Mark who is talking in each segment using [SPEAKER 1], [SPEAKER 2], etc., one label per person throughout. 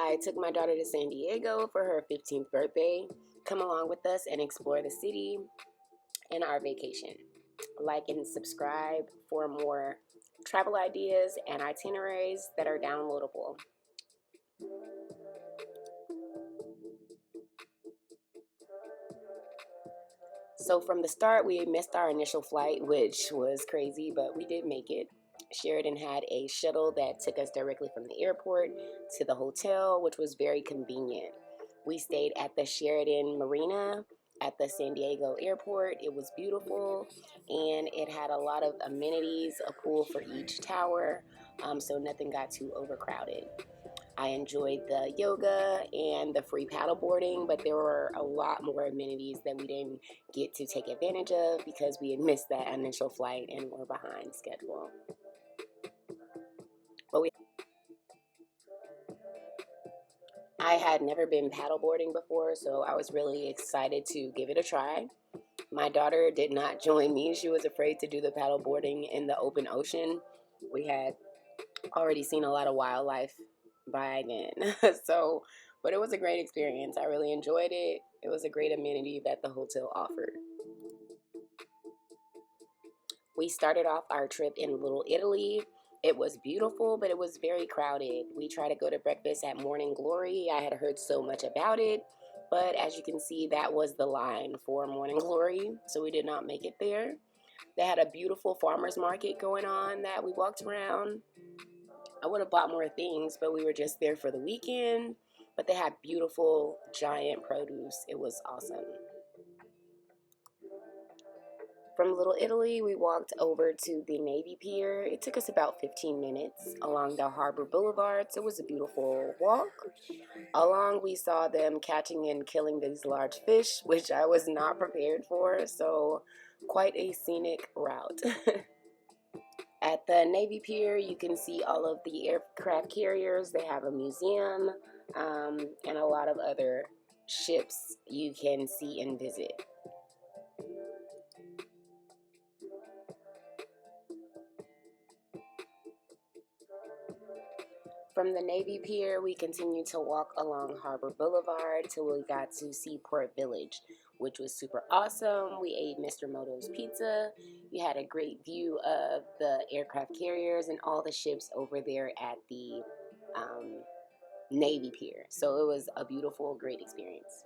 [SPEAKER 1] I took my daughter to San Diego for her 15th birthday. Come along with us and explore the city and our vacation. Like and subscribe for more travel ideas and itineraries that are downloadable. So from the start, we missed our initial flight, which was crazy, but we did make it. Sheridan had a shuttle that took us directly from the airport to the hotel, which was very convenient. We stayed at the Sheridan Marina at the San Diego airport. It was beautiful and it had a lot of amenities, a pool for each tower, so nothing got too overcrowded. I enjoyed the yoga and the free paddleboarding, but there were a lot more amenities that we didn't get to take advantage of because we had missed that initial flight and were behind schedule. But I had never been paddleboarding before, so I was really excited to give it a try. My daughter did not join me. She was afraid to do the paddleboarding in the open ocean. We had already seen a lot of wildlife by then. So, but it was a great experience. I really enjoyed it. It was a great amenity that the hotel offered. We started off our trip in Little Italy. It was beautiful, but it was very crowded. We tried to go to breakfast at Morning Glory. I had heard so much about it, but as you can see, that was the line for Morning Glory, so we did not make it there. They had a beautiful farmer's market going on that we walked around. I would have bought more things, but we were just there for the weekend. But they had beautiful, giant produce. It was awesome. From Little Italy, we walked over to the Navy Pier. It took us about 15 minutes along the Harbor Boulevard, so it was a beautiful walk. Along, we saw them catching and killing these large fish, which I was not prepared for, so quite a scenic route. At the Navy Pier, you can see all of the aircraft carriers. They have a museum and a lot of other ships you can see and visit. From the Navy Pier, we continued to walk along Harbor Boulevard till we got to Seaport Village, which was super awesome. We ate Mr. Moto's pizza. You had a great view of the aircraft carriers and all the ships over there at the Navy Pier. So it was a beautiful, great experience.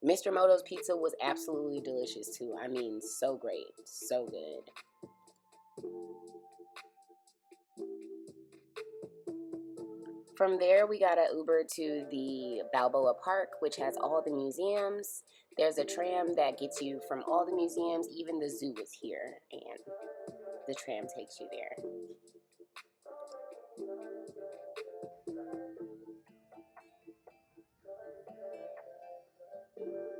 [SPEAKER 1] Mr. Moto's pizza was absolutely delicious too. I mean, so great, so good. From there, we got an Uber to the Balboa Park, which has all the museums. There's a tram that gets you from all the museums, even the zoo is here, and the tram takes you there.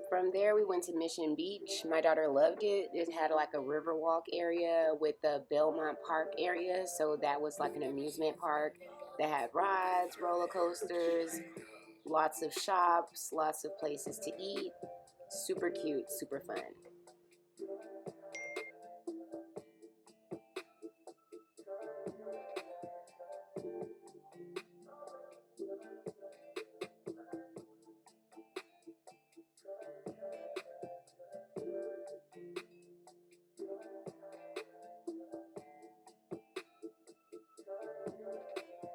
[SPEAKER 1] From there, we went to Mission Beach. My daughter loved it. It had like a riverwalk area with the Belmont Park area, so that was like an amusement park that had rides, roller coasters, lots of shops, lots of places to eat. Super cute, super fun.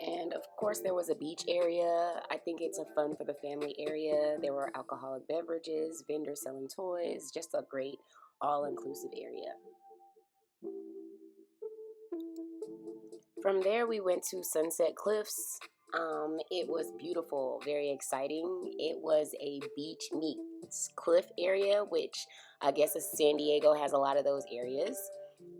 [SPEAKER 1] And of course, there was a beach area. I think it's a fun for the family area. There were alcoholic beverages, vendors selling toys, just a great all inclusive area. From there, we went to Sunset Cliffs. It was beautiful, very exciting. It was a beach meets cliff area, which I guess San Diego has a lot of those areas.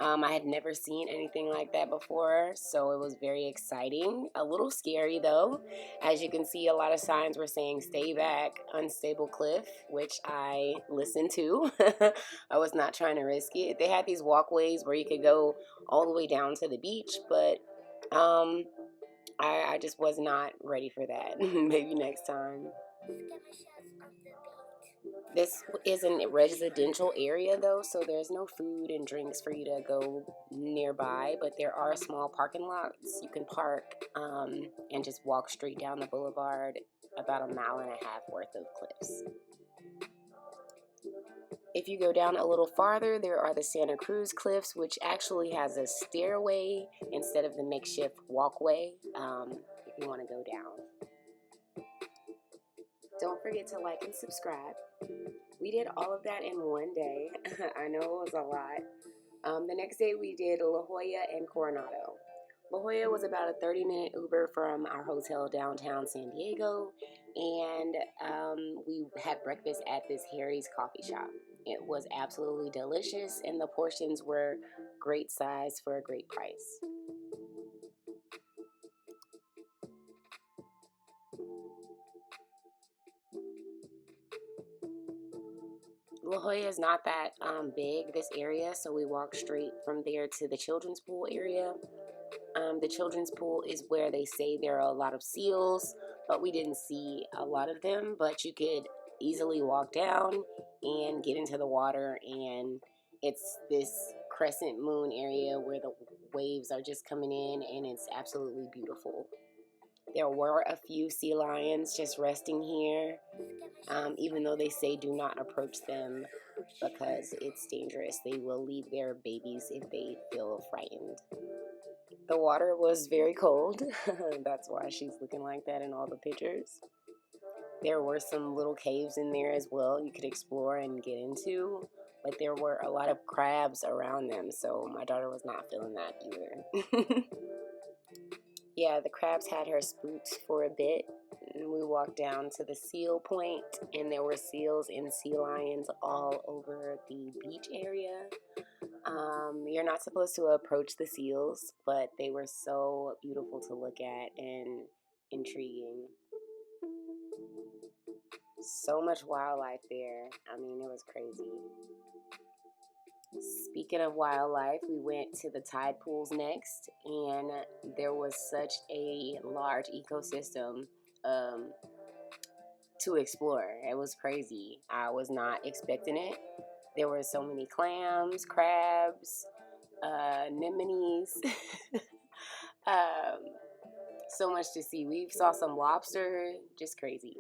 [SPEAKER 1] I had never seen anything like that before, so it was very exciting. A little scary though. As you can see, a lot of signs were saying stay back, unstable cliff, which I listened to. I was not trying to risk it. They had these walkways where you could go all the way down to the beach, but um, I just was not ready for that. Maybe next time. This isn't a residential area though, so there's no food and drinks for you to go nearby, but there are small parking lots. You can park and just walk straight down the boulevard, about a mile and a half worth of cliffs. If you go down a little farther, there are the Santa Cruz Cliffs, which actually has a stairway instead of the makeshift walkway if you want to go down. Don't forget to like and subscribe. We did all of that in one day. I know it was a lot. The next day we did La Jolla and Coronado. La Jolla was about a 30-minute Uber from our hotel downtown San Diego, and we had breakfast at this Harry's coffee shop. It was absolutely delicious, and the portions were great size for a great price. La Jolla is not that big, this area, so we walked straight from there to the children's pool area. The children's pool is where they say there are a lot of seals, but we didn't see a lot of them. But you could easily walk down and get into the water, and it's this crescent moon area where the waves are just coming in, and it's absolutely beautiful. There were a few sea lions just resting here, even though they say do not approach them because it's dangerous. They will leave their babies if they feel frightened. The water was very cold. That's why she's looking like that in all the pictures. There were some little caves in there as well you could explore and get into, but there were a lot of crabs around them, so my daughter was not feeling that either. Yeah, the crabs had her spooked for a bit. And we walked down to the seal point, and there were seals and sea lions all over the beach area. You're not supposed to approach the seals, but they were so beautiful to look at and intriguing. So much wildlife there. I mean, it was crazy. Speaking of wildlife, we went to the tide pools next, and there was such a large ecosystem um, to explore. It was crazy. I was not expecting it. There were so many clams, crabs, anemones. um, so much to see. We saw some lobster, just crazy.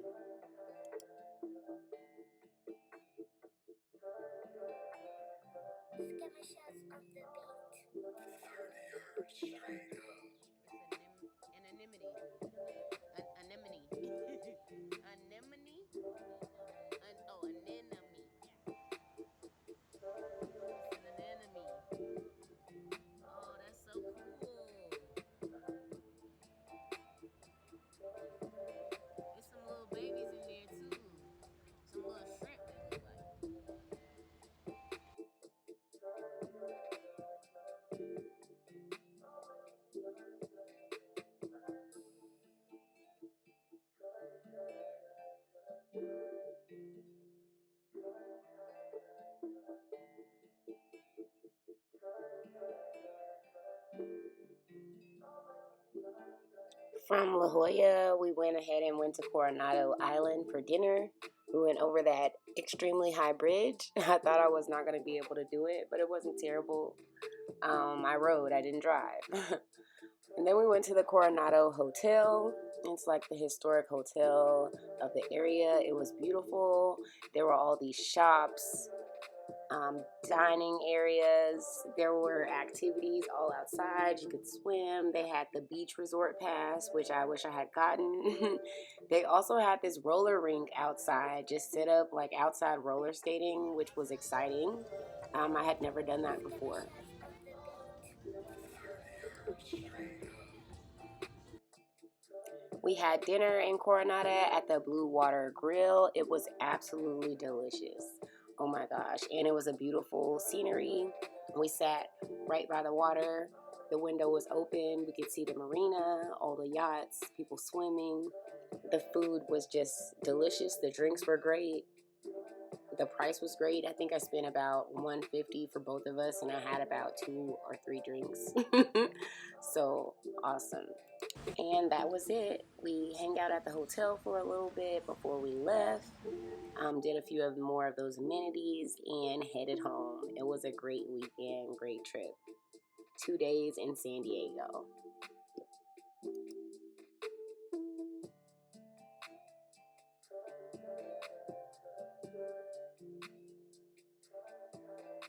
[SPEAKER 1] From La Jolla, we went ahead and went to Coronado Island for dinner. We went over that extremely high bridge. I thought I was not going to be able to do it, but it wasn't terrible. I rode, I didn't drive. And then we went to the Coronado Hotel. It's like the historic hotel of the area. It was beautiful. There were all these shops, dining areas. There were activities all outside. You could swim. They had the beach resort pass, which I wish I had gotten. They also had this roller rink outside, just set up like outside roller skating, which was exciting. I had never done that before. We had dinner in Coronado at the Blue Water Grill. It was absolutely delicious. Oh my gosh. And it was a beautiful scenery. We sat right by the water. The window was open. We could see the marina, all the yachts, people swimming. The food was just delicious. The drinks were great. The price was great. I think I spent about 150 for both of us, and I had about 2 or 3 drinks. So awesome. And that was it. We hang out at the hotel for a little bit before we left. Did a few of more of those amenities and headed home. It was a great weekend, great trip. 2 days in San Diego.